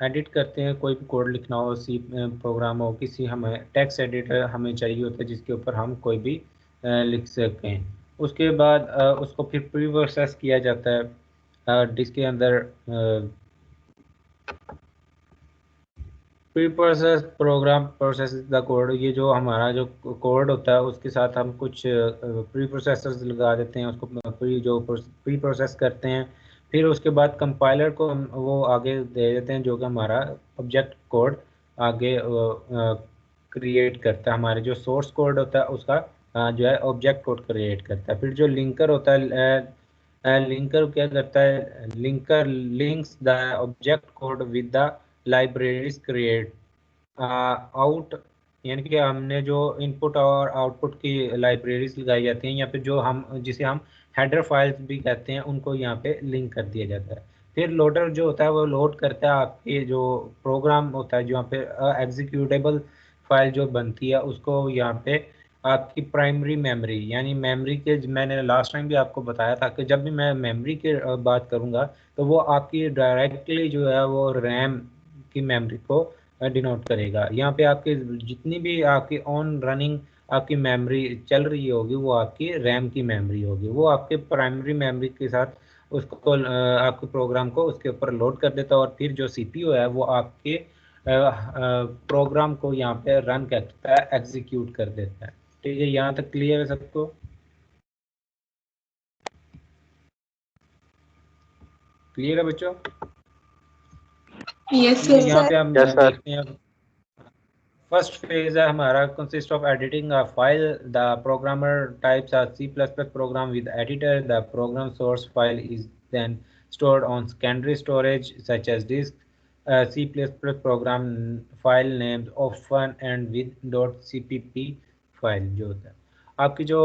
Edit करते हैं, कोई भी कोड लिखना हो, सी प्रोग्राम हो, किसी हमें टेक्स्ट एडिटर हमें चाहिए होता है जिसके ऊपर हम कोई भी लिख सकें। उसके बाद उसको फिर प्री प्रोसेस किया जाता है जिसके अंदर preprocess program process the code. ये जो हमारा जो कोड होता है उसके साथ हम कुछ प्री प्रोसेसर्स लगा देते हैं, उसको प्री प्रोसेस करते हैं। फिर उसके बाद कंपाइलर को हम वो आगे दे देते हैं जो कि हमारा ऑब्जेक्ट कोड आगे क्रिएट करता है। हमारे जो सोर्स कोड होता है उसका जो है ऑब्जेक्ट कोड क्रिएट करता है। फिर जो लिंकर होता है, लिंकर क्या करता है, linker links the object code with the libraries create out, यानी कि हमने जो इनपुट और आउटपुट की लाइब्रेरीज लगाई जाती हैं या फिर जो हम जिसे हम हेडर फाइल्स भी कहते हैं उनको यहाँ पे लिंक कर दिया जाता है। फिर लोडर जो होता है वो लोड करता है आपके जो प्रोग्राम होता है, जो यहाँ पे एग्जीक्यूटेबल फाइल जो बनती है उसको यहाँ पे आपकी प्राइमरी मेमोरी यानी मेमोरी के, मैंने लास्ट टाइम भी आपको बताया था कि जब भी मैं मेमोरी की बात करूँगा तो वो आपकी डायरेक्टली जो है वो रैम की मेमोरी को डिनोट करेगा। यहाँ पे आपके जितनी भी आपकी ऑन रनिंग आपकी मेमोरी चल रही होगी वो आपकी रैम की मेमोरी होगी, वो आपके प्राइमरी मेमोरी के साथ उसको आपके प्रोग्राम को उसके ऊपर लोड कर देता है और फिर जो सीपीयू है वो आपके प्रोग्राम को यहाँ पे रन करता है, एग्जीक्यूट कर देता है। ठीक है, यहाँ तक क्लियर है सबको? क्लियर है बच्चों? यस ठीक है, यहाँ सर। पे हम यस सर। देखते हैं। फर्स्ट फेज है हमारा consist of editing a file. The programmer types are C plus plus program with editor. The program source file is then stored on secondary storage such as disk. C++ program file names often end with .cpp file जो होता है। आपकी जो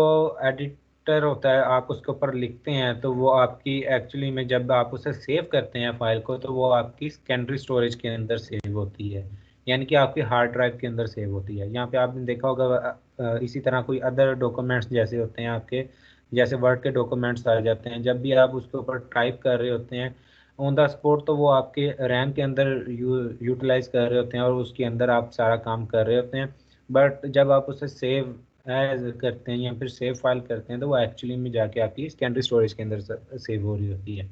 editor होता है आप उसके ऊपर लिखते हैं तो वो आपकी एक्चुअली में जब आप उसे सेव करते हैं फाइल को तो वो आपकी सेकेंडरी स्टोरेज के अंदर सेव होती है, यानी कि आपकी हार्ड ड्राइव के अंदर सेव होती है। यहाँ पे आपने देखा होगा इसी तरह कोई अदर डॉक्यूमेंट्स जैसे होते हैं आपके, जैसे वर्ड के डॉक्यूमेंट्स आ जाते हैं, जब भी आप उसके ऊपर टाइप कर रहे होते हैं ऑन द स्पॉट तो वो आपके रैम के अंदर यूटिलाइज कर रहे होते हैं और उसके अंदर आप सारा काम कर रहे होते हैं। बट जब आप उसे सेव एज करते हैं या फिर सेव फाइल करते हैं तो वो एक्चुअली में जाके आपकी सेकेंडरी स्टोरेज के अंदर सेव हो रही होती है।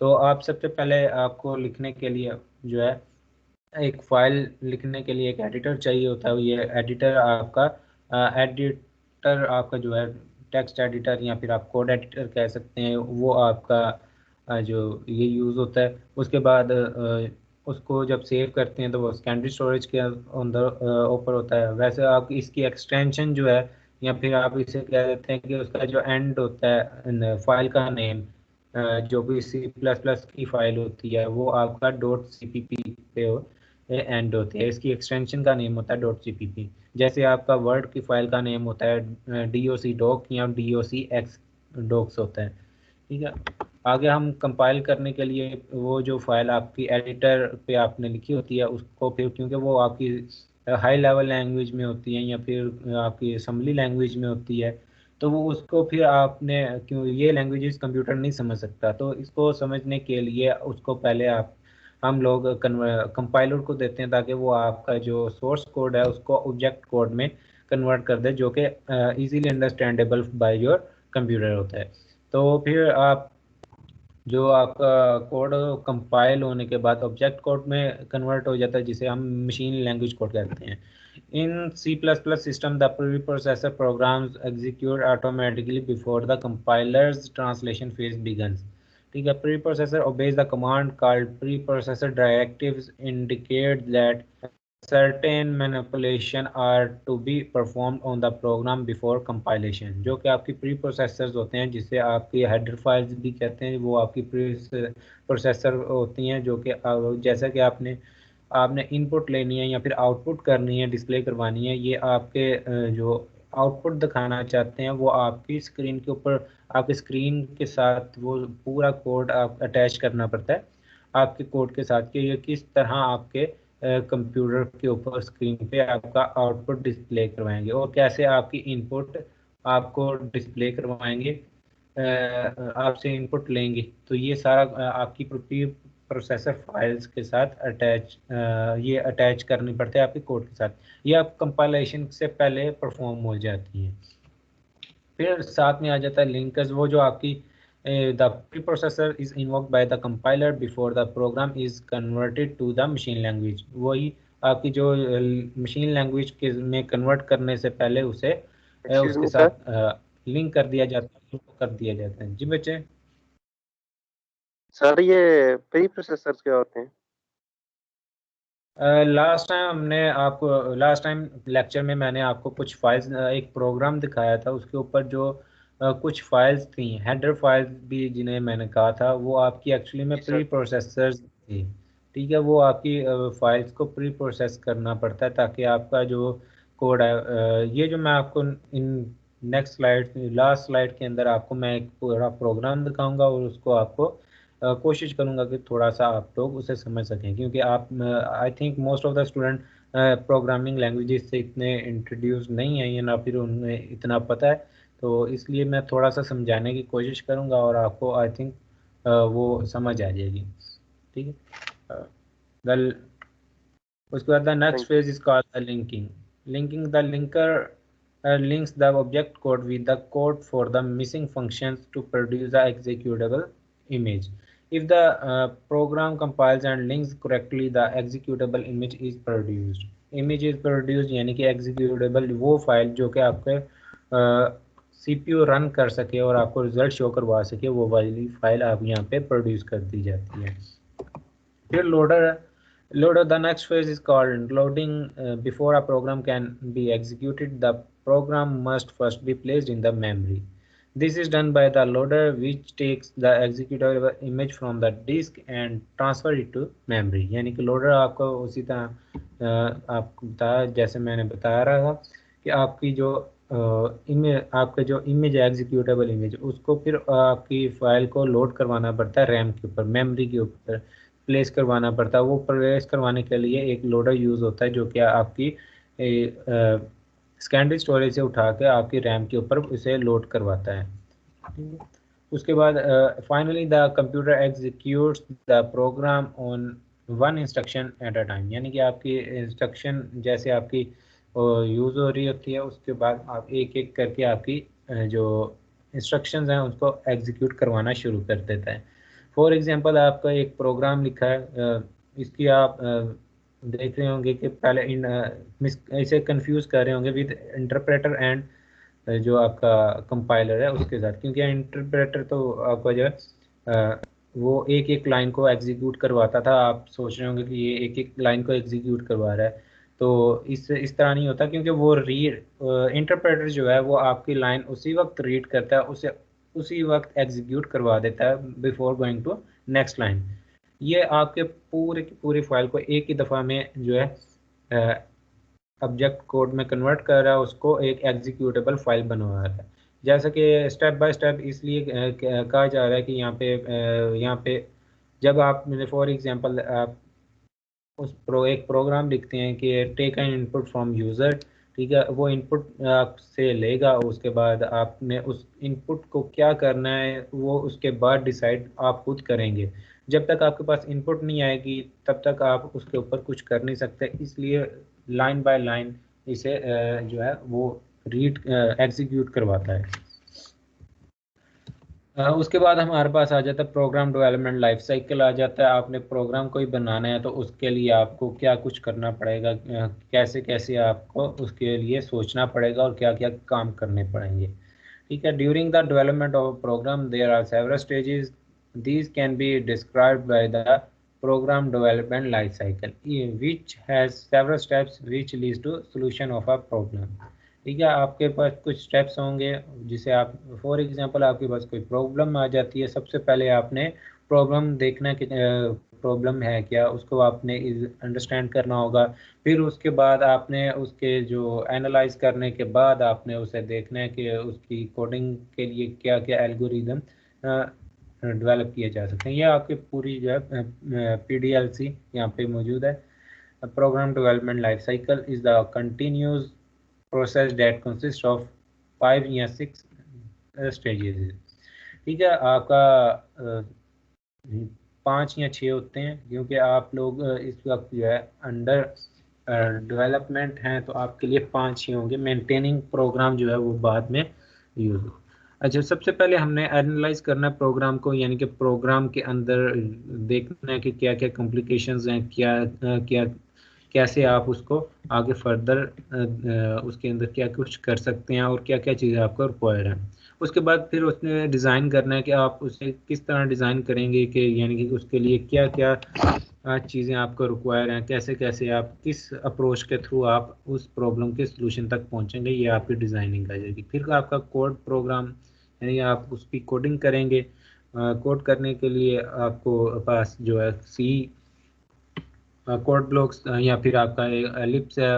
तो आप सबसे पहले आपको लिखने के लिए जो है एक फाइल लिखने के लिए एक एडिटर चाहिए होता है। ये एडिटर आपका एडिटर आपका जो है टेक्स्ट एडिटर या फिर आप कोड एडिटर कह सकते हैं, वो आपका जो ये यूज़ होता है। उसके बाद उसको जब सेव करते हैं तो वो सेकेंडरी स्टोरेज के अंदर ऊपर होता है। वैसे आप इसकी एक्सटेंशन जो है या फिर आप इसे कह देते हैं कि उसका जो एंड होता है फाइल का नेम, जो भी सी प्लस प्लस की फाइल होती है वो आपका डॉट सी पी पी पे एंड होती है। इसकी एक्सटेंशन का नेम होता है डॉट सी पी पी। जैसे आपका वर्ड की फाइल का नेम होता है डी ओ सी डॉक या डी ओ सी एक्स डॉक्स होता है। ठीक है, आगे हम कंपाइल करने के लिए वो जो फाइल आपकी एडिटर पे आपने लिखी होती है उसको फिर, क्योंकि वो आपकी हाई लेवल लैंग्वेज में होती है या फिर आपकी असम्बली लैंग्वेज में होती है, तो वो उसको फिर आपने, क्यों ये लैंग्वेजेस कंप्यूटर नहीं समझ सकता, तो इसको समझने के लिए उसको पहले हम लोग कंपाइलर को देते हैं ताकि वो आपका जो सोर्स कोड है उसको ऑब्जेक्ट कोड में कन्वर्ट कर दे जो कि easily understandable by your computer होता है। तो फिर आप जो आपका कोड कंपाइल होने के बाद ऑब्जेक्ट कोड में कन्वर्ट हो जाता है जिसे हम मशीन लैंग्वेज कोड कहते हैं। In C plus plus system the pre processor programs execute automatically before the compilers translation phase begins. ठीक है, pre processor obeys the command called preprocessor directives indicate that certain manipulation are to be performed on the program before compilation। जो कि आपकी pre processors होते हैं जिसे आपकी header files भी कहते हैं, वो आपकी प्री प्रोसेसर होती हैं जो कि जैसा कि आपने आपने इनपुट लेनी है या फिर आउटपुट करनी है, डिस्प्ले करवानी है, ये आपके जो आउटपुट दिखाना चाहते हैं वो आपकी स्क्रीन के ऊपर, आपकी स्क्रीन के साथ वो पूरा कोड आप अटैच करना पड़ता है आपके कोड के साथ कि ये किस तरह आपके कंप्यूटर के ऊपर स्क्रीन पे आपका आउटपुट डिस्प्ले करवाएंगे और कैसे आपकी इनपुट आपको डिस्प्ले करवाएंगे, आपसे इनपुट लेंगे। तो ये सारा आपकी प्रोसेसर फाइल्स के साथ ये अटैच करनी पड़ती है आपके कोड के साथ। ये आप कंपाइलेशन से पहले परफॉर्म हो जाती है। फिर साथ में आ जाता है लिंकर्स, वो जो आपकी the pre processor is invoked by the compiler before the program is converted to the machine language. वही आपकी जो मशीन लैंग्वेज के में कन्वर्ट करने से पहले उसे एक्सक्यूज उसके मी सर, साथ लिंक कर दिया जाता है, कर दिया जाता है। जी बच्चे। सर ये प्री प्रोसेसर्स क्या होते हैं? लास्ट टाइम लेक्चर में मैंने आपको कुछ फाइल्स, एक प्रोग्राम दिखाया था, उसके ऊपर जो कुछ फाइल्स थी, हेडर फाइल्स भी जिन्हें मैंने कहा था, वो आपकी एक्चुअली में जी प्री सर। प्रोसेसर्स थी। ठीक है, वो आपकी फाइल्स को प्री प्रोसेस करना पड़ता है ताकि आपका जो कोड है, ये जो मैं आपको in next slide, last slide के अंदर आपको मैं एक पूरा प्रोग्राम दिखाऊंगा और उसको आपको कोशिश करूंगा कि थोड़ा सा आप लोग उसे समझ सकें, क्योंकि आप, I think most of the student programming languages से इतने इंट्रोड्यूस नहीं है या ना फिर उन्हें इतना पता है, तो इसलिए मैं थोड़ा सा समझाने की कोशिश करूंगा और आपको आई थिंक वो समझ आ जाएगी। ठीक है। द उसके बाद the next thank you. Phase is called the linking. Linking the linker links the object code with the code for the missing functions to produce the executable image. If the program compiles and links correctly, the executable image is produced. Image is produced यानी कि executable वो file जो कि आपके CPU run कर सके और आपको रिजल्ट शो करवा सके, वो वाली फाइल आप यहाँ पे प्रोड्यूस कर दी जाती है। फिर loader, the next phase is called loading. Before a program can be executed, the program must first be placed in the memory. This is done by the loader, which takes the executable image from the disk and transfer it to memory. यानी कि loader आपको उसी तरह आपको बताया, जैसे मैंने बता रहा था कि आपकी जो आपका जो इमेज है, एग्जीक्यूटेबल इमेज, उसको फिर आपकी फाइल को लोड करवाना पड़ता है रैम के ऊपर, मेमोरी के ऊपर प्लेस करवाना पड़ता है। वो प्लेस करवाने के लिए एक लोडर यूज़ होता है जो कि आपकी सेकेंडरी स्टोरेज से उठा के आपकी रैम के ऊपर उसे लोड करवाता है। उसके बाद finally the computer executes the program on one instruction at a time. यानी कि आपकी इंस्ट्रक्शन जैसे आपकी यूज़ हो रही होती है, उसके बाद आप एक एक करके आपकी जो इंस्ट्रक्शंस हैं उसको एग्जीक्यूट करवाना शुरू कर देता है। फॉर एग्जांपल आपका एक प्रोग्राम लिखा है, इसकी आप देख रहे होंगे कि पहले इसे कंफ्यूज कर रहे होंगे विद इंटरप्रेटर एंड जो आपका कंपाइलर है उसके साथ, क्योंकि इंटरप्रेटर तो आपका जो है वो एक एक लाइन को एग्जीक्यूट करवाता था। आप सोच रहे होंगे कि ये एक एक लाइन को एग्जीक्यूट करवा रहा है, तो इस तरह नहीं होता, क्योंकि वो रीड इंटरप्रेटर जो है वो आपकी लाइन उसी वक्त रीड करता है, उसे उसी वक्त एग्जीक्यूट करवा देता है before going to next line. ये आपके पूरे की पूरी फाइल को एक ही दफ़ा में जो है ऑब्जेक्ट कोड में कन्वर्ट कर रहा है, उसको एक एग्जीक्यूटेबल फाइल बनवा रहा है। जैसा कि स्टेप बाय स्टेप इसलिए कहा जा रहा है कि यहाँ पे जब आप फॉर एग्जांपल आप एक प्रोग्राम लिखते हैं कि take an input from user, ठीक है, वो इनपुट आपसे लेगा, उसके बाद आपने उस इनपुट को क्या करना है वो उसके बाद डिसाइड आप खुद करेंगे। जब तक आपके पास इनपुट नहीं आएगी तब तक आप उसके ऊपर कुछ कर नहीं सकते, इसलिए लाइन बाय लाइन इसे जो है वो रीड एग्जीक्यूट करवाता है। उसके बाद हमारे पास आ जाता है प्रोग्राम डेवलपमेंट लाइफ साइकिल आ जाता है। आपने प्रोग्राम कोई बनाना है तो उसके लिए आपको क्या कुछ करना पड़ेगा, कैसे कैसे आपको उसके लिए सोचना पड़ेगा और क्या क्या काम करने पड़ेंगे। ठीक है, during the development of program there are several stages, these can be described by the program development life cycle, which has several steps which leads to solution of a problem। ठीक है, आपके पास कुछ स्टेप्स होंगे जिसे आप, for example आपके पास कोई problem आ जाती है, सबसे पहले आपने प्रॉब्लम देखना कि प्रॉब्लम है क्या, उसको आपने अंडरस्टैंड करना होगा। फिर उसके बाद आपने उसके जो एनालाइज करने के बाद आपने उसे देखना है कि उसकी कोडिंग के लिए क्या क्या एल्गोरिदम डेवलप किए जा सकते हैं। ये आपकी पूरी जो है PDLC यहाँ पे मौजूद है। Program development life cycle is the continuous process that consist of 5 या 6 स्टेजेस। ठीक है, आपका 5 या 6 होते हैं, क्योंकि आप लोग इस वक्त जो है अंडर डेवलपमेंट हैं, तो आपके लिए 5 ही होंगे। मेंटेनिंग प्रोग्राम जो है वो बाद में यूज हो। अच्छा, सबसे पहले हमने एनालाइज करना है प्रोग्राम को, यानी कि प्रोग्राम के अंदर देखना है कि क्या क्या कॉम्प्लिकेशंस हैं, क्या कैसे आप उसको आगे फर्दर उसके अंदर क्या कुछ कर सकते हैं और क्या क्या चीज़ें आपको रिक्वायर हैं। उसके बाद फिर उसने डिज़ाइन करना है कि आप उसे किस तरह डिज़ाइन करेंगे, कि यानी कि उसके लिए क्या क्या चीज़ें आपको रिक्वायर हैं, कैसे कैसे आप किस अप्रोच के थ्रू आप उस प्रॉब्लम के सलूशन तक पहुंचेंगे, ये आपकी डिज़ाइनिंग आ जाएगी। फिर आपका कोड प्रोग्राम, यानी आप उसकी कोडिंग करेंगे। कोड करने के लिए आपको पास जो है सी कोड ब्लॉक्स या फिर आपका एलिप्स है,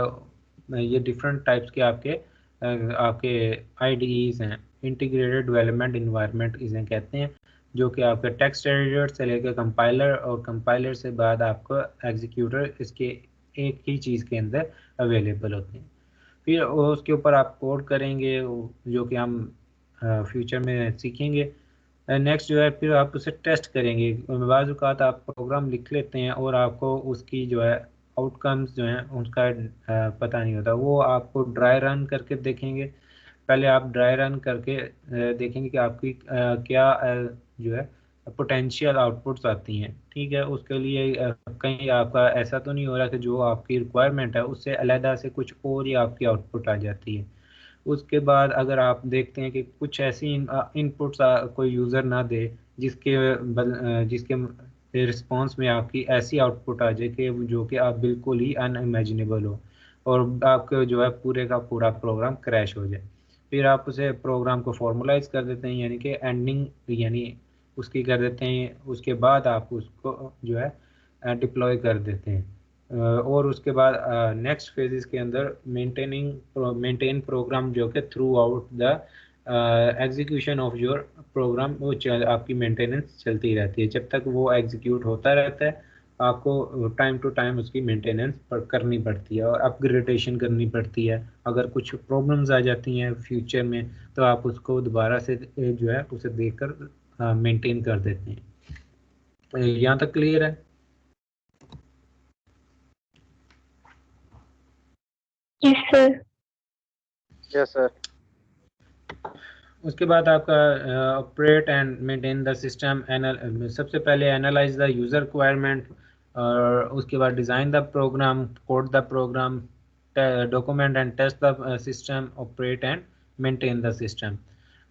ये डिफरेंट टाइप्स के आपके आईडीईज हैं, इंटीग्रेटेड डेवलपमेंट इन्वायरमेंट इसे कहते हैं, जो कि आपके टेक्स्ट एडिटर से लेकर कंपाइलर और कंपाइलर से बाद आपको एग्जीक्यूटर, इसके एक ही चीज़ के अंदर अवेलेबल होते हैं। फिर उसके ऊपर आप कोड करेंगे, जो कि हम फ्यूचर में सीखेंगे। नेक्स्ट जो है फिर आप उसे टेस्ट करेंगे। बाज़ औक़ात आप प्रोग्राम लिख लेते हैं और आपको उसकी जो है आउटकम्स जो हैं उसका पता नहीं होता, वो आपको ड्राई रन करके देखेंगे। पहले आप ड्राई रन करके देखेंगे कि आपकी क्या जो है पोटेंशियल आउटपुट्स आती हैं। ठीक है, उसके लिए कहीं आपका ऐसा तो नहीं हो रहा कि जो आपकी रिक्वायरमेंट है उससे अलहदा से कुछ और ही आपकी आउटपुट आ जाती है। उसके बाद अगर आप देखते हैं कि कुछ ऐसी इनपुट्स कोई यूज़र ना दे जिसके रिस्पॉन्स में आपकी ऐसी आउटपुट आ जाए कि जो कि आप बिल्कुल ही अनइमेजिनेबल हो और आपके जो है पूरे का पूरा प्रोग्राम क्रैश हो जाए, फिर आप उसे प्रोग्राम को फॉर्मलाइज कर देते हैं, यानी कि एंडिंग यानी उसकी कर देते हैं। उसके बाद आप उसको जो है डिप्लॉय कर देते हैं। और उसके बाद नेक्स्ट फेजेस के अंदर मेंटेन प्रोग्राम, जो कि throughout the execution of your program वो आपकी मेंटेनेंस चलती रहती है। जब तक वो एग्जीक्यूट होता रहता है आपको टाइम टू टाइम उसकी मेंटेनेंस करनी पड़ती है और अपग्रेडेशन करनी पड़ती है। अगर कुछ प्रॉब्लम्स आ जाती हैं फ्यूचर में तो आप उसको दोबारा से जो है उसे देखकर मेंटेन कर देते हैं। यहाँ तक क्लियर है? Yes sir. Yes sir. उसके बाद आपका operate and maintain the system. सबसे पहले एनालाइज द यूज़र रिक्वायरमेंट, और उसके बाद design the program, code the program, document and test the system, operate and maintain the system.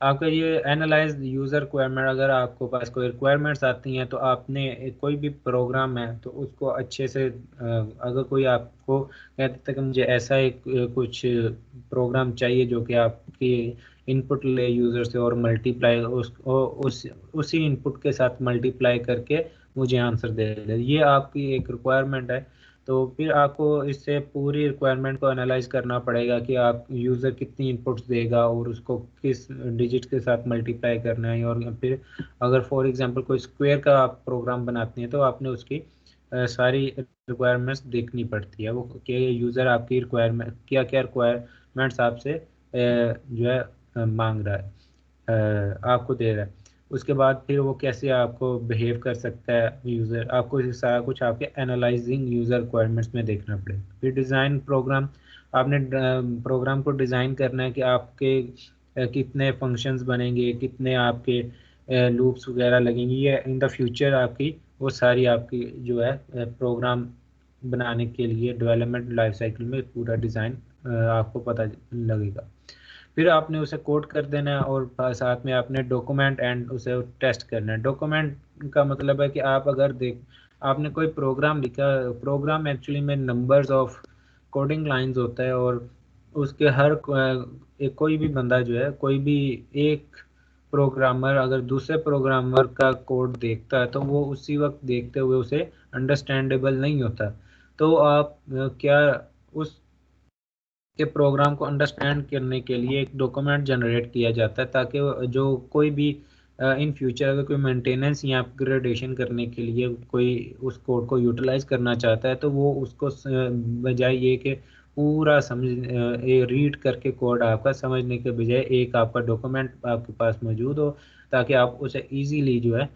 आपका ये एनालाइज यूज़र रिक्वायरमेंट, अगर आपको पास कोई रिक्वायरमेंट्स आती हैं तो आपने कोई भी प्रोग्राम है तो उसको अच्छे से अगर कोई आपको कहते हैं कि मुझे ऐसा एक कुछ प्रोग्राम चाहिए जो कि आपकी इनपुट ले यूज़र से और मल्टीप्लाई उसी इनपुट के साथ मल्टीप्लाई करके मुझे आंसर दे दे, ये आपकी एक रिक्वायरमेंट है। तो फिर आपको इससे पूरी रिक्वायरमेंट को एनालाइज करना पड़ेगा कि आप यूज़र कितनी इनपुट्स देगा और उसको किस डिजिट के साथ मल्टीप्लाई करना है। और फिर अगर फॉर एग्जांपल कोई स्क्वायर का आप प्रोग्राम बनाते हैं तो आपने उसकी सारी रिक्वायरमेंट्स देखनी पड़ती है, वो कि यूज़र आपकी रिक्वायरमेंट क्या क्या रिक्वायरमेंट्स आपसे जो है मांग रहा है, आपको दे रहा है। उसके बाद फिर वो कैसे आपको बिहेव कर सकता है यूज़र, आपको ये सारा कुछ आपके एनालाइजिंग यूज़र रिक्वायरमेंट्स में देखना पड़ेगा। फिर डिज़ाइन प्रोग्राम, आपने प्रोग्राम को डिज़ाइन करना है कि आपके कितने फंक्शंस बनेंगे, कितने आपके लूप्स वगैरह लगेंगी, ये इन द फ्यूचर आपकी वो सारी आपकी जो है प्रोग्राम बनाने के लिए डेवलपमेंट लाइफ साइकिल में पूरा डिज़ाइन आपको पता लगेगा। फिर आपने उसे कोड कर देना है और साथ में आपने डॉक्यूमेंट एंड उसे टेस्ट करना है। डॉक्यूमेंट का मतलब है कि आप अगर आपने कोई प्रोग्राम लिखा, प्रोग्राम एक्चुअली में नंबर्स ऑफ कोडिंग लाइंस होता है और उसके हर कोई भी बंदा जो है, कोई भी एक प्रोग्रामर अगर दूसरे प्रोग्रामर का कोड देखता है तो वो उसी वक्त देखते हुए उसे अंडरस्टैंडेबल नहीं होता। तो आप क्या उस के प्रोग्राम को अंडरस्टैंड करने के लिए एक डॉक्यूमेंट जनरेट किया जाता है, ताकि जो कोई भी इन फ्यूचर अगर कोई मेंटेनेंस या अपग्रेडेशन करने के लिए कोई उस कोड को यूटिलाइज करना चाहता है तो वो उसको बजाय ये कि पूरा समझ रीड करके कोड आपका समझने के बजाय एक आपका डॉक्यूमेंट आपके पास मौजूद हो, ताकि आप उसे इजीली जो है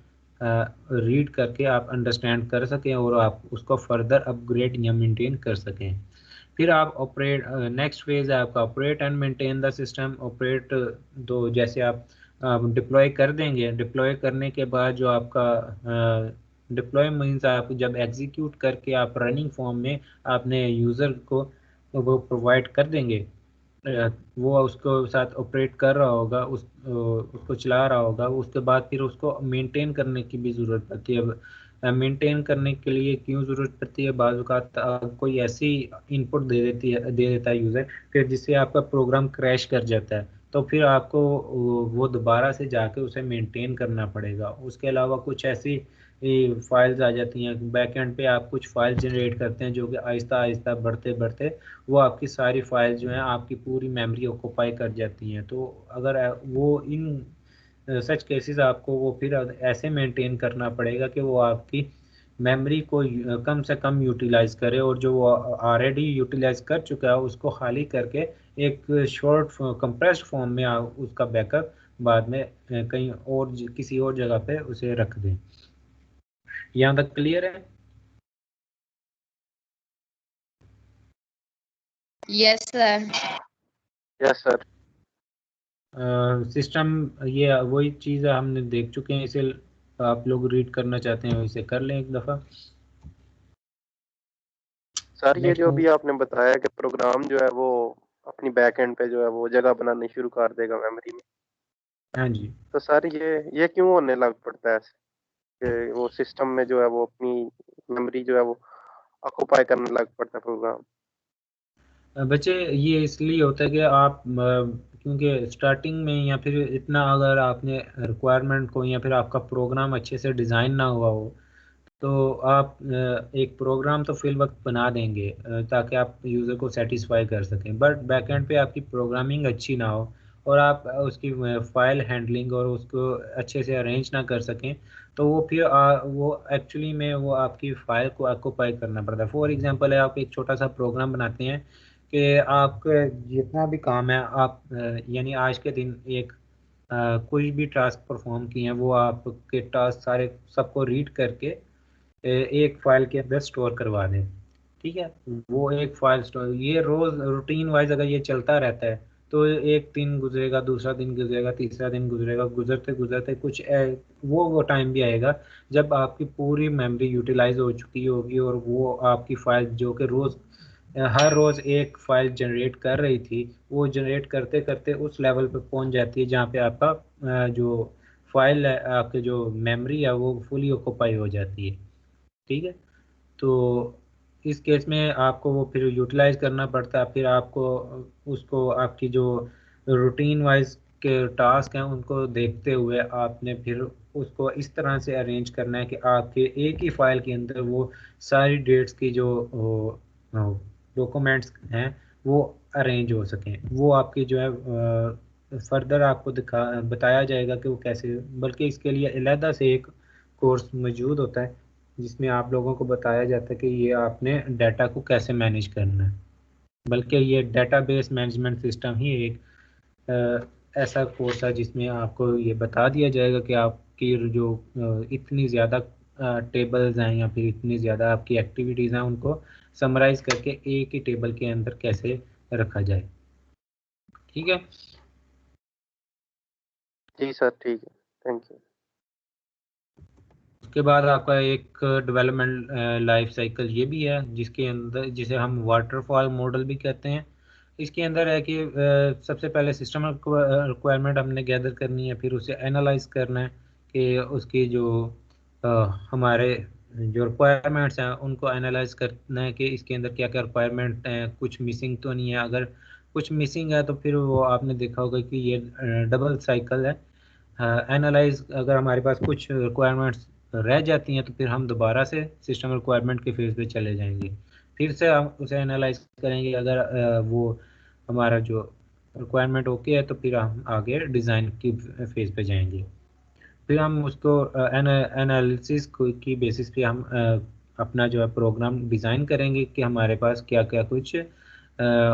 रीड करके आप अंडरस्टैंड कर सकें और आप उसको फर्दर अपग्रेड या मेंटेन कर सकें। फिर आप ऑपरेट, नेक्स्ट फेज है आपका operate and maintain the system. Operate तो जैसे आप डिप्लॉय कर देंगे, डिप्लॉय करने के बाद जो आपका डिप्लॉय मीन्स आप जब एग्जीक्यूट करके आप रनिंग फॉर्म में आपने यूज़र को वो प्रोवाइड कर देंगे, वो उसको साथ ऑपरेट कर रहा होगा, उसको चला रहा होगा, उसके बाद फिर उसको मेंटेन करने की भी ज़रूरत पड़ती है। अब मेंटेन करने के लिए क्यों ज़रूरत पड़ती है, बाज़ औक़ात कोई ऐसी इनपुट दे देता है यूज़र फिर जिससे आपका प्रोग्राम क्रैश कर जाता है, तो फिर आपको वो दोबारा से जाके उसे मेंटेन करना पड़ेगा। उसके अलावा कुछ ऐसी फाइल्स आ जाती हैं, बैकएंड पे आप कुछ फाइल जनरेट करते हैं जो कि आहिस्ता आहिस्ता बढ़ते बढ़ते वो आपकी सारी फाइल्स जो हैं आपकी पूरी मेमोरी ऑक्यूपाई कर जाती हैं। तो अगर वो इन सच केसेस आपको वो फिर ऐसे मेंटेन करना पड़ेगा कि वो आपकी मेमोरी को कम से कम यूटिलाइज करे, और जो वो ऑलरेडी यूटिलाइज कर चुका है उसको खाली करके एक शॉर्ट कंप्रेस्ड फॉर्म में उसका बैकअप बाद में कहीं और किसी और जगह पे उसे रख दें। यहाँ तक क्लियर है? Yes sir. Yes sir. System ये वही चीज़ है, हमने देख चुके हैं, इसे आप लोग रीड करना चाहते हैं इसे कर लें एक दफ़ा। सर ये जो भी आपने बताया कि प्रोग्राम जो है वो अपनी बैक एंड पे जो है वो जगह बनानी शुरू कर देगा मेमोरी में। हाँ जी। तो सर ये क्यों होने लग पड़ता है ऐसे कि वो सिस्टम में जो है वो अपनी मेमोरी जो है वो ऑक्यूपाई करने लग पड़ता है प्रोग्राम? बच्चे ये इसलिए होता है कि आप क्योंकि स्टार्टिंग में या फिर इतना अगर आपने रिक्वायरमेंट को या फिर आपका प्रोग्राम अच्छे से डिज़ाइन ना हुआ हो, तो आप एक प्रोग्राम तो फिल वक्त बना देंगे ताकि आप यूज़र को सेटिस्फाई कर सकें, बट बैकएंड पे आपकी प्रोग्रामिंग अच्छी ना हो और आप उसकी फाइल हैंडलिंग और उसको अच्छे से अरेंज ना कर सकें, तो वो फिर वो एक्चुअली में वो आपकी फ़ाइल को ऑक्यूपाई करना पड़ता है। फॉर एग्जांपल है, आप एक छोटा सा प्रोग्राम बनाते हैं कि आपका जितना भी काम है आप यानी आज के दिन एक कोई भी टास्क परफॉर्म किए हैं वो आपके टास्क सारे सबको रीड करके एक फाइल के अंदर स्टोर करवा दें। ठीक है, वो एक फाइल स्टोर, ये रोज रूटीन वाइज अगर ये चलता रहता है तो एक दिन गुजरेगा, दूसरा दिन गुजरेगा, तीसरा दिन गुजरेगा, गुजरते गुजरते कुछ वो टाइम भी आएगा जब आपकी पूरी मेमोरी यूटिलाइज हो चुकी होगी और वो आपकी फाइल जो कि रोज हर रोज एक फाइल जनरेट कर रही थी, वो जनरेट करते करते उस लेवल पे पहुंच जाती है जहाँ पे आपका जो फाइल है, आपके जो मेमोरी है वो फुली ऑक्यूपाई हो जाती है। ठीक है, तो इस केस में आपको वो फिर यूटिलाइज करना पड़ता है, फिर आपको उसको आपकी जो रूटीन वाइज के टास्क हैं उनको देखते हुए आपने फिर उसको इस तरह से अरेंज करना है कि आपके एक ही फाइल के अंदर वो सारी डेट्स की जो डॉक्यूमेंट्स हैं वो अरेंज हो सकें। वो आपकी जो है फर्दर आपको बताया जाएगा कि वो कैसे, बल्कि इसके लिए अलहदा से एक कोर्स मौजूद होता है जिसमें आप लोगों को बताया जाता है कि ये आपने डाटा को कैसे मैनेज करना है। बल्कि ये डाटाबेस मैनेजमेंट सिस्टम ही एक ऐसा कोर्स है जिसमें आपको ये बता दिया जाएगा कि आपकी जो इतनी ज़्यादा टेबल्स हैं या फिर इतनी ज़्यादा आपकी एक्टिविटीज़ हैं उनको समराइज करके एक ही टेबल के अंदर कैसे रखा जाए। ठीक है जी सर, ठीक है, थैंक यू। उसके बाद आपका एक डेवलपमेंट लाइफ साइकिल ये भी है जिसके अंदर, जिसे हम वाटरफॉल मॉडल भी कहते हैं। इसके अंदर है कि सबसे पहले सिस्टम रिक्वायरमेंट हमने गैदर करनी है, फिर उसे एनालाइज करना है कि उसकी जो अ, हमारे जो रिक्वायरमेंट्स हैं उनको एनालाइज करना है कि इसके अंदर क्या क्या रिक्वायरमेंट हैं, कुछ मिसिंग तो नहीं है। अगर कुछ मिसिंग है तो फिर वो आपने देखा होगा कि ये डबल साइकिल है। एनालाइज, अगर हमारे पास कुछ रिक्वायरमेंट्स रह जाती हैं तो फिर हम दोबारा से सिस्टम रिक्वायरमेंट के फेज़ पे चले जाएंगे, फिर से हम उसे एनालाइज करेंगे। अगर वो हमारा जो रिक्वायरमेंट ओके है तो फिर हम आगे डिज़ाइन की फेज़ पे जाएंगे। फिर हम उसको एनालिसिस की बेसिस पे हम अपना जो है प्रोग्राम डिज़ाइन करेंगे कि हमारे पास क्या क्या कुछ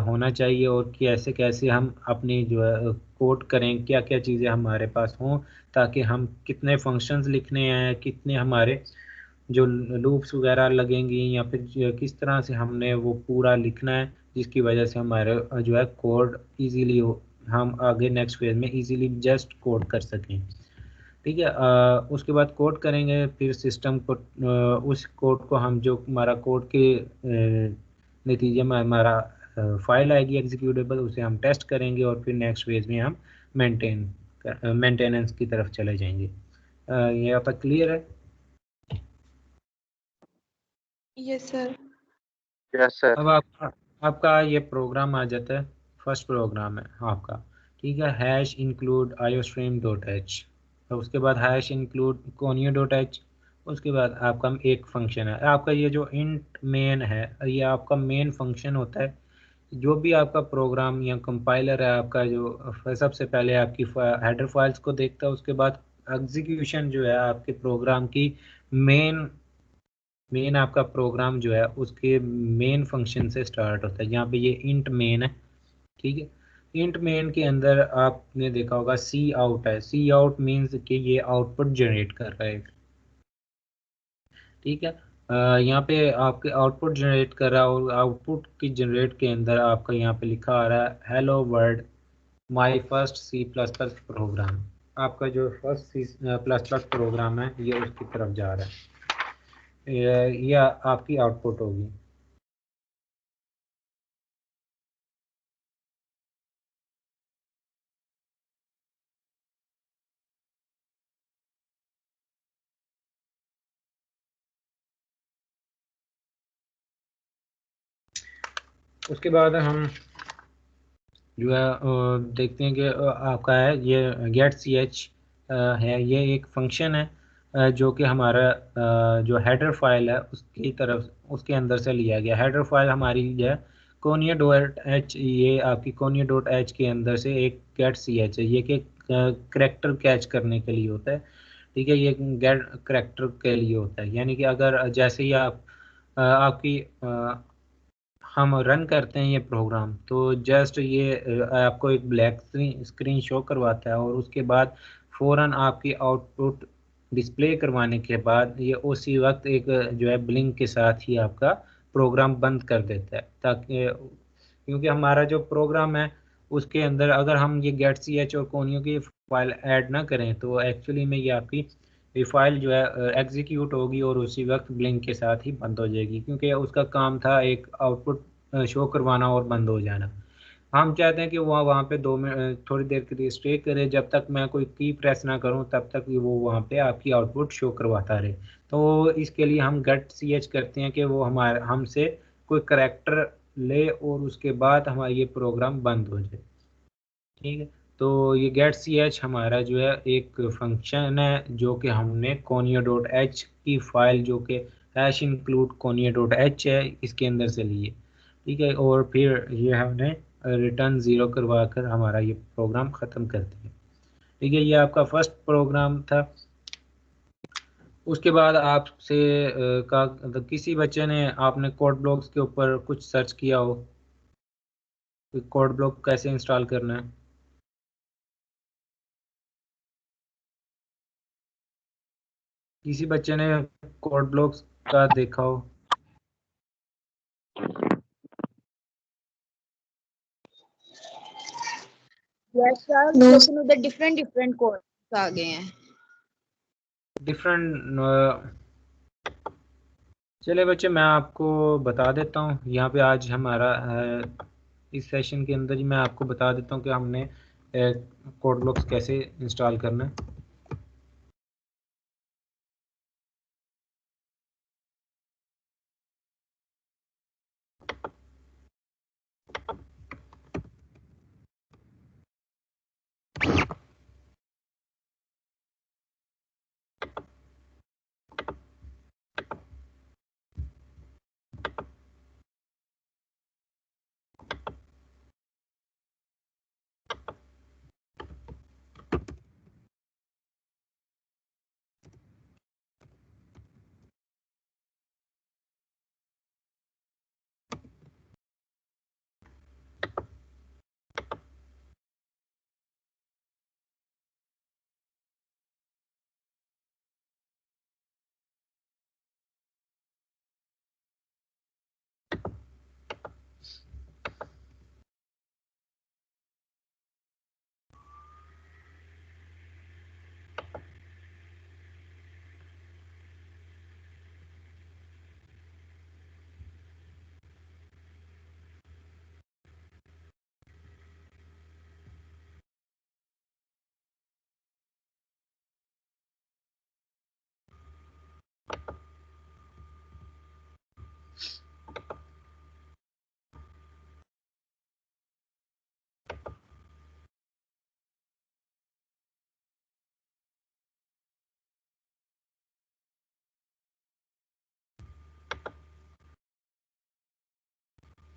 होना चाहिए और कैसे कैसे हम अपनी जो है कोड करें, क्या क्या चीज़ें हमारे पास हों, ताकि हम कितने फंक्शंस लिखने हैं, कितने हमारे जो लूप्स वगैरह लगेंगी, या फिर किस तरह से हमने वो पूरा लिखना है, जिसकी वजह से हमारे जो है कोड इजीली हो, हम आगे नेक्स्ट फेज में इजीली जस्ट कोड कर सकें। ठीक है, उसके बाद कोड करेंगे, फिर सिस्टम को उस कोड को हम जो हमारा कोड के नतीजे में हमारा फाइल आएगी एग्जीक्यूटेबल, उसे हम टेस्ट करेंगे और फिर नेक्स्ट फेज में हम मेंटेनेंस की तरफ चले जाएंगे। ये अब तक क्लियर है? Yes sir. Yes sir. अब आपका ये प्रोग्राम आ जाता है, फर्स्ट प्रोग्राम है आपका। ठीक है, hash include iostream dot H, उसके बाद hash include conio dot H, उसके बाद आपका एक फंक्शन है आपका, ये जो इंट मेन है ये आपका मेन फंक्शन होता है। जो भी आपका प्रोग्राम या कंपाइलर है आपका, जो सबसे पहले आपकी हेडर फाइल्स को देखता है, उसके बाद एग्जीक्यूशन जो है आपके प्रोग्राम की मेन आपका प्रोग्राम जो है उसके मेन फंक्शन से स्टार्ट होता है। यहाँ पे ये इंट मेन है। ठीक है, इंट मेन के अंदर आपने देखा होगा सी आउट है। सी आउट मीन्स कि ये आउटपुट जनरेट कर रहा है। ठीक है, यहाँ पे आपके आउटपुट जनरेट कर रहा है, और आउटपुट की जनरेट के अंदर आपका यहाँ पे लिखा आ रहा है hello world my first C plus plus program. आपका जो first C plus plus program है ये उसकी तरफ जा रहा है। ये आपकी आउटपुट होगी। उसके बाद हम जो है देखते हैं कि आपका है ये गेट सी एच है, ये एक फंक्शन है जो कि हमारा जो हेडर फाइल है उसकी तरफ, उसके अंदर से लिया गया। हेडर फाइल हमारी जो है कोनिया डॉट एच, ये आपकी कोनिया डॉट एच के अंदर से एक गेट सी एच है, ये कि करेक्टर कैच करने के लिए होता है। ठीक है, ये गेट करेक्टर के लिए होता है, यानी कि अगर जैसे ही आप आपकी हम रन करते हैं ये प्रोग्राम, तो जस्ट ये आपको एक ब्लैक स्क्रीन शो करवाता है, और उसके बाद फ़ौरन आपकी आउटपुट डिस्प्ले करवाने के बाद ये उसी वक्त एक जो है ब्लिंक के साथ ही आपका प्रोग्राम बंद कर देता है, ताकि क्योंकि हमारा जो प्रोग्राम है उसके अंदर अगर हम ये गेट सी एच और कोनियो की फाइल ऐड ना करें, तो एक्चुअली में ये आपकी ये फाइल जो है एग्जीक्यूट होगी और उसी वक्त ब्लिंक के साथ ही बंद हो जाएगी, क्योंकि उसका काम था एक आउटपुट शो करवाना और बंद हो जाना। हम चाहते हैं कि वहाँ वहाँ पे 2 मिनट थोड़ी देर के लिए स्टे करे, जब तक मैं कोई की प्रेस ना करूँ तब तक वो वहाँ पे आपकी आउटपुट शो करवाता रहे। तो इसके लिए हम गेट सी एच करते हैं कि वो हमारे हमसे कोई करेक्टर ले और उसके बाद हमारा ये प्रोग्राम बंद हो जाए। ठीक है, तो ये गेट सी एच हमारा जो है एक फंक्शन है जो कि हमने कोनियो डॉट एच की फाइल, जो कि hash include conio dot H है, इसके अंदर से लिए। ठीक है, और फिर ये हमने रिटर्न ज़ीरो करवा कर हमारा ये प्रोग्राम ख़त्म कर दिया। ठीक है, ये आपका फर्स्ट प्रोग्राम था। उसके बाद आपसे का मतलब किसी बच्चे ने आपने कोड ब्लॉक्स के ऊपर कुछ सर्च किया हो कि कोड ब्लॉक कैसे इंस्टॉल करना है। किसी बच्चे ने कोड ब्लॉक्स का देखा हो? यस सर, नो लेकिन उधर डिफरेंट कोर्स आ गए हैं। डिफरेंट, चले बच्चे मैं आपको बता देता हूँ यहाँ पे आज हमारा इस सेशन के अंदर ही मैं आपको बता देता हूँ कि हमने कोड ब्लॉक्स कैसे इंस्टॉल करना है।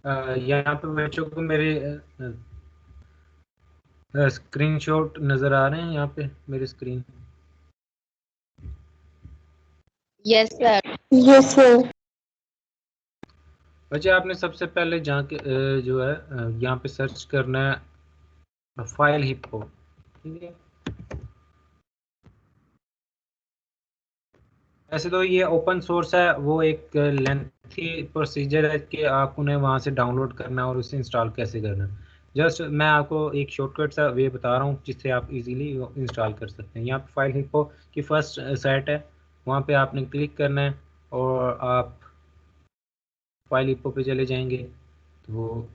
यहाँ पे बच्चों को मेरे स्क्रीनशॉट नज़र आ रहे हैं यहाँ पे मेरी screen. Yes sir. Yes, sir. बच्चे आपने सबसे पहले जहाँ के जो है यहाँ पे सर्च करना है फाइल हिप्पो, ठीक है। वैसे तो ये ओपन सोर्स है, वो एक लेंथी प्रोसीजर है कि आप उन्हें वहाँ से डाउनलोड करना और उसे इंस्टॉल कैसे करना। जस्ट मैं आपको एक शॉर्टकट सा वे बता रहा हूँ जिससे आप इजीली इंस्टॉल कर सकते हैं। यहाँ पे फाइल हिप्पो की फर्स्ट साइट है, वहाँ पे आपने क्लिक करना है और आप फाइल हिप्पो पे चले जाएंगे। तो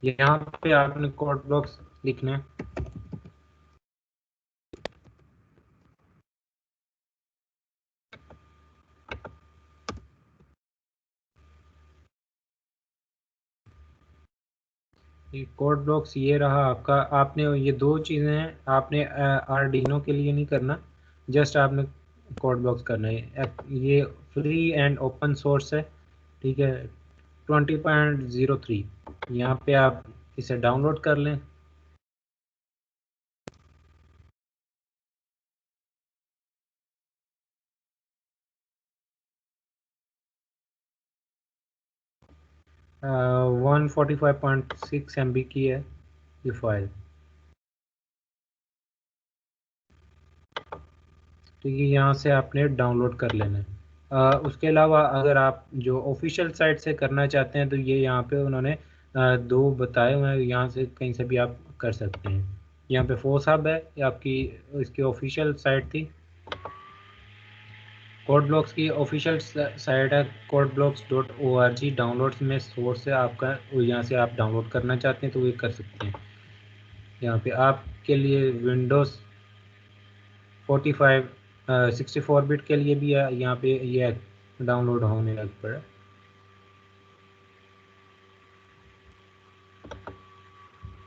यहाँ पे आपने कोड ब्लॉक्स लिखना है। कोड ब्लॉक्स ये रहा आपका। आपने ये दो चीज़ें हैं, आपने आर्डिनो के लिए नहीं करना, जस्ट आपने कोड ब्लॉक्स करना है। ये फ्री एंड ओपन सोर्स है, ठीक है। 20.03 यहाँ पे आप इसे डाउनलोड कर लें। अ, 145.6 MB की है ये फाइल, ठीक है। यहाँ से आपने डाउनलोड कर लेना है। उसके अलावा अगर आप जो ऑफिशियल साइट से करना चाहते हैं तो ये यहाँ पे उन्होंने दो बताए हुए हैं, यहाँ से कहीं से भी आप कर सकते हैं। यहाँ पे फोर्स हब है, ये आपकी इसकी ऑफिशियल साइट थी। कोड ब्लॉक्स की ऑफिशियल साइट है codeblocks.org। डाउनलोड्स में सोर्स है आपका, यहाँ से आप डाउनलोड करना चाहते हैं तो ये कर सकते हैं। यहाँ पे आपके लिए विंडोज़ 45 64 बिट के लिए भी है, यहाँ पे ये डाउनलोड होने लग पड़ा।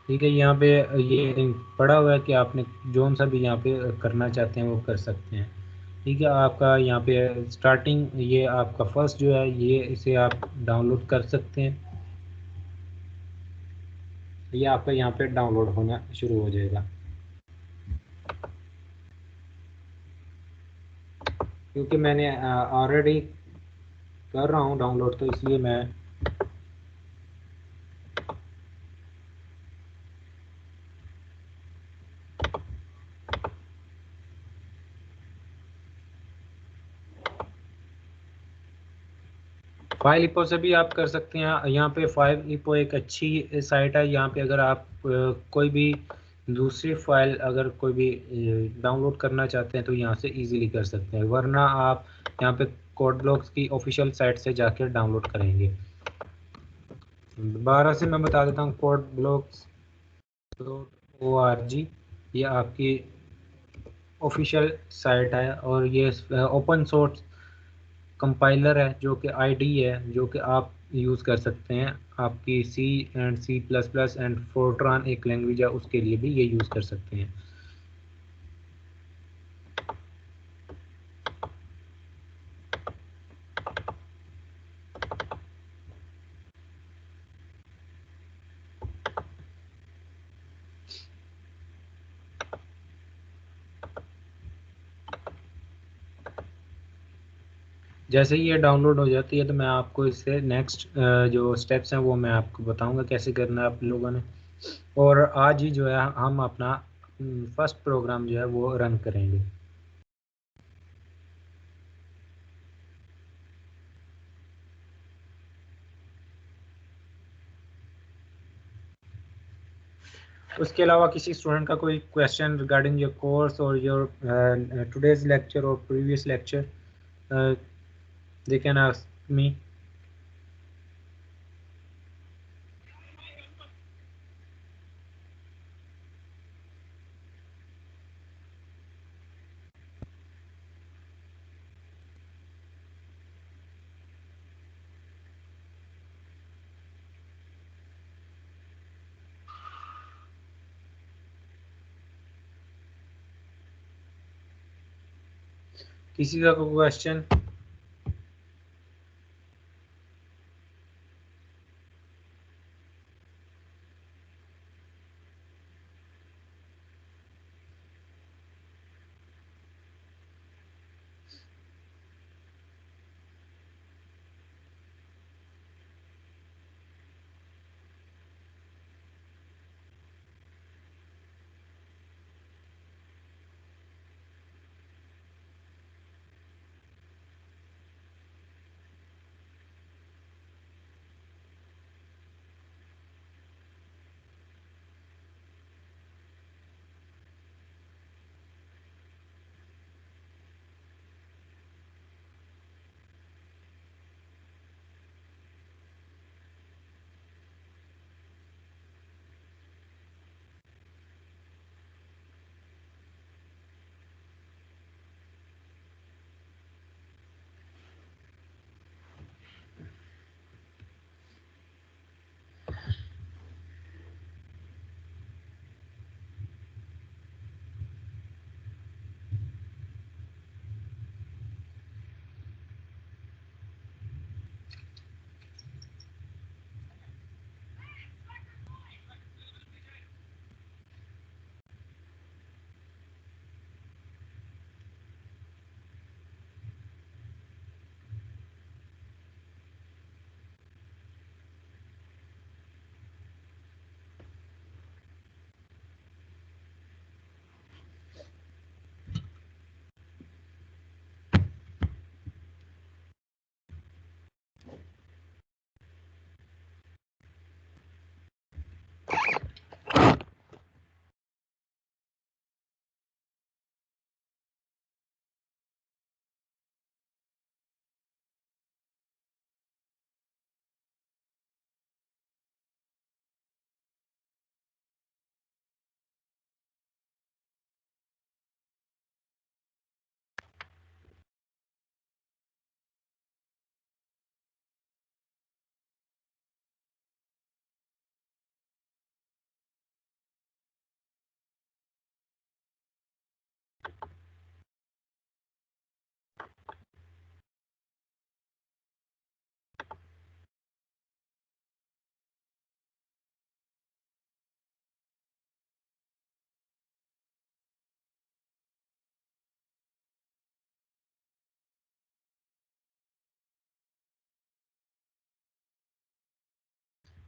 ठीक है, यहाँ पे ये पड़ा हुआ है कि आपने जोन सा भी यहाँ पे करना चाहते हैं वो कर सकते हैं। ठीक है, आपका यहाँ पे स्टार्टिंग ये आपका फर्स्ट जो है ये इसे आप डाउनलोड कर सकते हैं। ये आपका यहाँ पे डाउनलोड होना शुरू हो जाएगा। क्योंकि मैंने ऑलरेडी कर रहा हूँ डाउनलोड, तो इसलिए मैं फाइल इपो से भी आप कर सकते हैं। यहाँ पे फाइल इपो एक अच्छी साइट है। यहाँ पे अगर आप कोई भी दूसरी फाइल अगर कोई भी डाउनलोड करना चाहते हैं तो यहाँ से इजीली कर सकते हैं, वरना आप यहाँ पे कोड ब्लॉक्स की ऑफिशियल साइट से जाकर डाउनलोड करेंगे। दोबारा से मैं बता देता हूँ, कोड ब्लॉक्स .org ये आपकी ऑफिशियल साइट है और ये ओपन सोर्स कंपाइलर है जो कि आईडी है जो कि आप यूज़ कर सकते हैं। आपकी C and C plus plus and Fortran एक लैंग्वेज है, उसके लिए भी ये यूज़ कर सकते हैं। जैसे ही ये डाउनलोड हो जाती है तो मैं आपको इससे नेक्स्ट जो स्टेप्स हैं वो मैं आपको बताऊंगा कैसे करना है आप लोगों ने। और आज ही जो है हम अपना फर्स्ट प्रोग्राम जो है वो रन करेंगे। उसके अलावा किसी स्टूडेंट का कोई क्वेश्चन रिगार्डिंग योर कोर्स और योर टुडेज लेक्चर और previous lecture, they can ask me. किसी का कोई क्वेश्चन?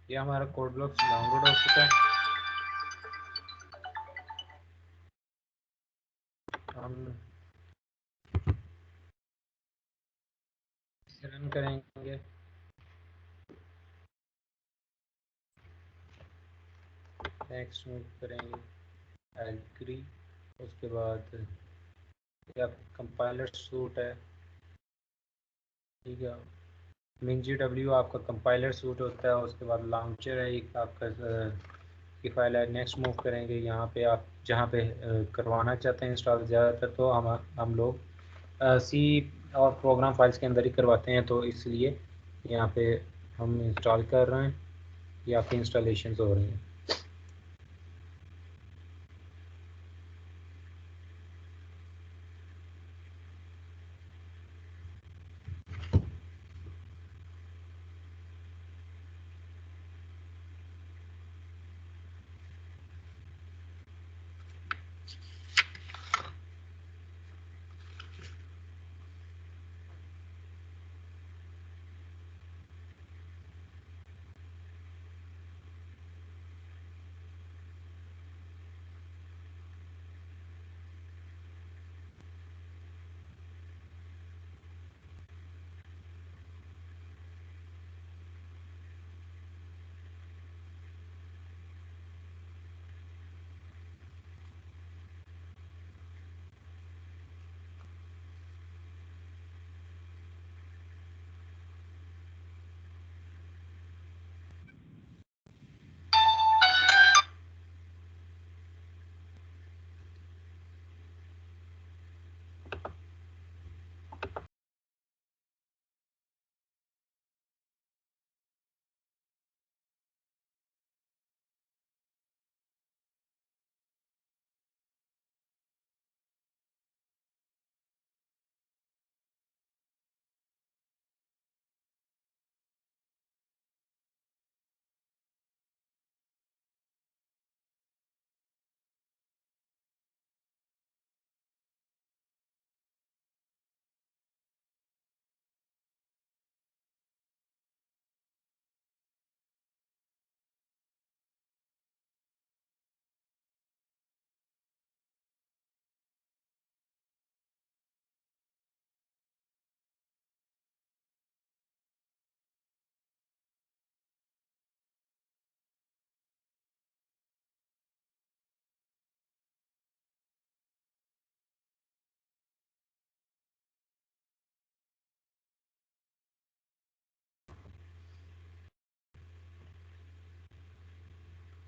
ये हमारा कोड ब्लॉक डाउनलोड हो चुका है। हम रन करेंगे। नेक्स्ट मूव करेंगे, एग्री। उसके बाद ये कंपाइलर सूट है, ठीक है। MinGW आपका कंपाइलर सूट होता है। उसके बाद लॉन्चर है एक आपका की फाइल है। नेक्स्ट मूव करेंगे, यहाँ पे आप जहाँ पे करवाना चाहते हैं इंस्टॉल। ज़्यादातर तो हम लोग सी और प्रोग्राम फाइल्स के अंदर ही करवाते हैं, तो इसलिए यहाँ पे हम इंस्टॉल कर रहे हैं, ये आपकी इंस्टॉलेशन हो रही हैं।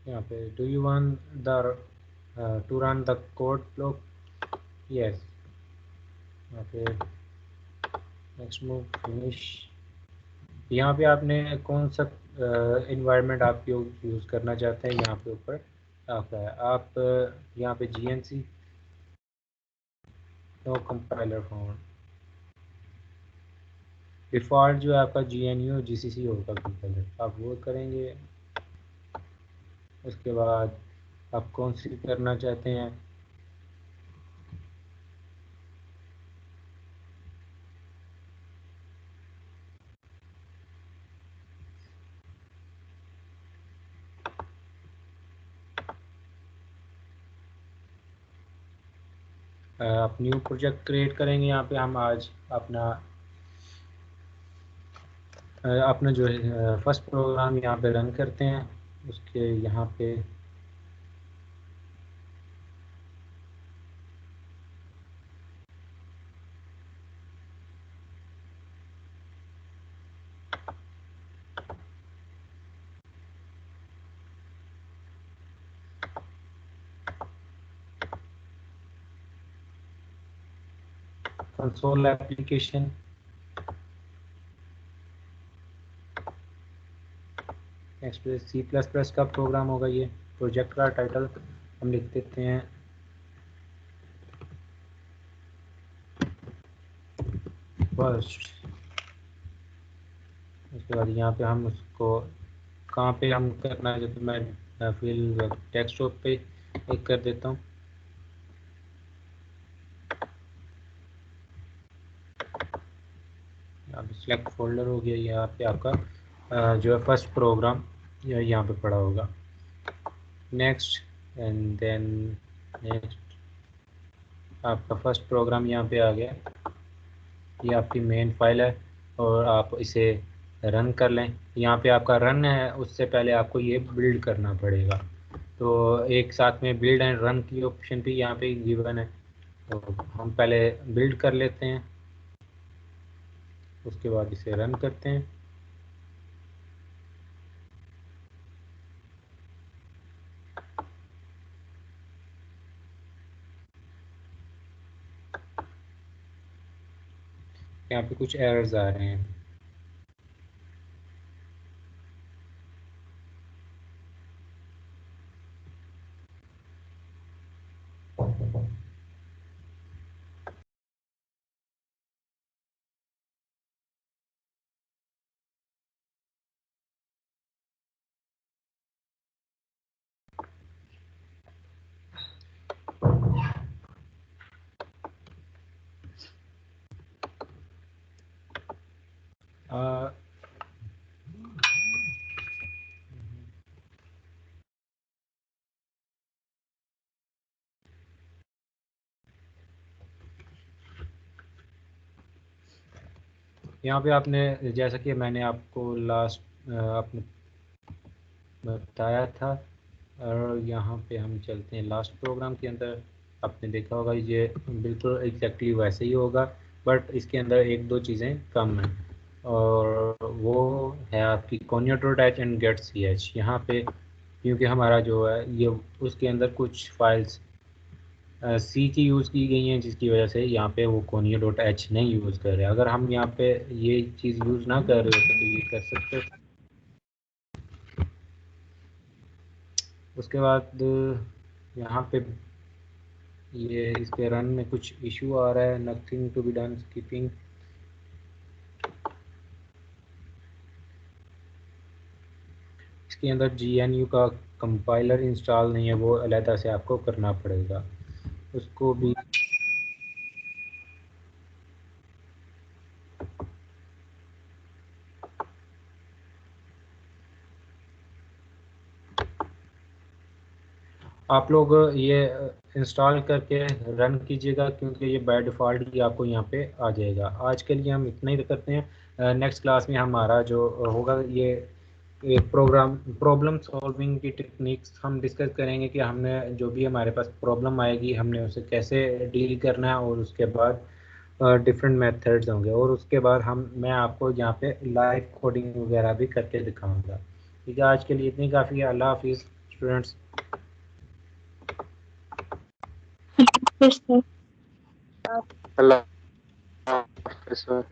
यहाँ पे do you want the two run the code block, yes. यहाँ पे नेक्स्ट मूव फिनिश। यहाँ पे आपने कौन सा इन्वायरमेंट आप यूज़ करना चाहते हैं, यहाँ पे ऊपर आपका है। आप यहाँ पे GNC no compiler found. Default जो है आपका GNU GCC होगा कंपाइलर, आप वो करेंगे। उसके बाद आप कौन सी करना चाहते हैं, आप न्यू प्रोजेक्ट क्रिएट करेंगे। यहाँ पे हम आज अपना जो है फर्स्ट प्रोग्राम यहाँ पे रन करते हैं। उसके यहाँ पे कंसोल एप्लीकेशन, नेक्स्ट पे C++ का प्रोग्राम होगा। ये प्रोजेक्ट का टाइटल हम लिख देते हैं फर्स्ट। उसके बाद यहाँ पे हम उसको कहाँ पे हम करना है, जब मैं फिर डेस्कटॉप पे एक कर देता हूँ। यहाँ पे सिलेक्ट फोल्डर हो गया। यहाँ पे आपका जो है फर्स्ट प्रोग्राम या यहाँ पे पड़ा होगा। नेक्स्ट एंड देन नेक्स्ट आपका फर्स्ट प्रोग्राम यहाँ पे आ गया। ये आपकी मेन फाइल है और आप इसे रन कर लें। यहाँ पे आपका रन है, उससे पहले आपको ये बिल्ड करना पड़ेगा। तो एक साथ में बिल्ड एंड रन की ऑप्शन भी यहाँ पे गिवन है, तो हम पहले बिल्ड कर लेते हैं, उसके बाद इसे रन करते हैं। यहाँ पे कुछ एरर्स आ रहे हैं। यहाँ पे आपने, जैसा कि मैंने आपको लास्ट आपने बताया था, और यहाँ पे हम चलते हैं लास्ट प्रोग्राम के अंदर। आपने देखा होगा ये बिल्कुल एग्जैक्टली वैसे ही होगा, बट इसके अंदर एक दो चीज़ें कम हैं, और वो है आपकी conio.h एंड get.ch। यहाँ पे क्योंकि हमारा जो है ये उसके अंदर कुछ फाइल्स सी की यूज़ की गई हैं, जिसकी वजह से यहाँ पे वो conio.h नहीं यूज़ कर रहे। अगर हम यहाँ पे ये चीज़ यूज़ ना कर रहे होते तो ये कर सकते। उसके बाद यहाँ पे ये इसके रन में कुछ इशू आ रहा है, nothing to be done skipping. इसके अंदर GNU का कंपाइलर इंस्टॉल नहीं है, वो अलहदा से आपको करना पड़ेगा, उसको भी। आप लोग ये इंस्टॉल करके रन कीजिएगा, क्योंकि ये बाय डिफ़ॉल्ट ही आपको यहाँ पे आ जाएगा। आज के लिए हम इतना ही करते हैं। नेक्स्ट क्लास में हमारा जो होगा ये एक प्रॉब्लम सॉल्विंग की टेक्निक्स हम डिस्कस करेंगे, कि हमने जो भी हमारे पास प्रॉब्लम आएगी हमने उसे कैसे डील करना है, और उसके बाद डिफरेंट मेथड्स होंगे, और उसके बाद मैं आपको यहाँ पे लाइव कोडिंग वगैरह भी करके दिखाऊंगा। ठीक है, आज के लिए इतनी काफ़ी है। अल्लाह हाफिज़ स्टूडेंट्स। Yes, sir. अल्लाह हाफ़िज़ सर।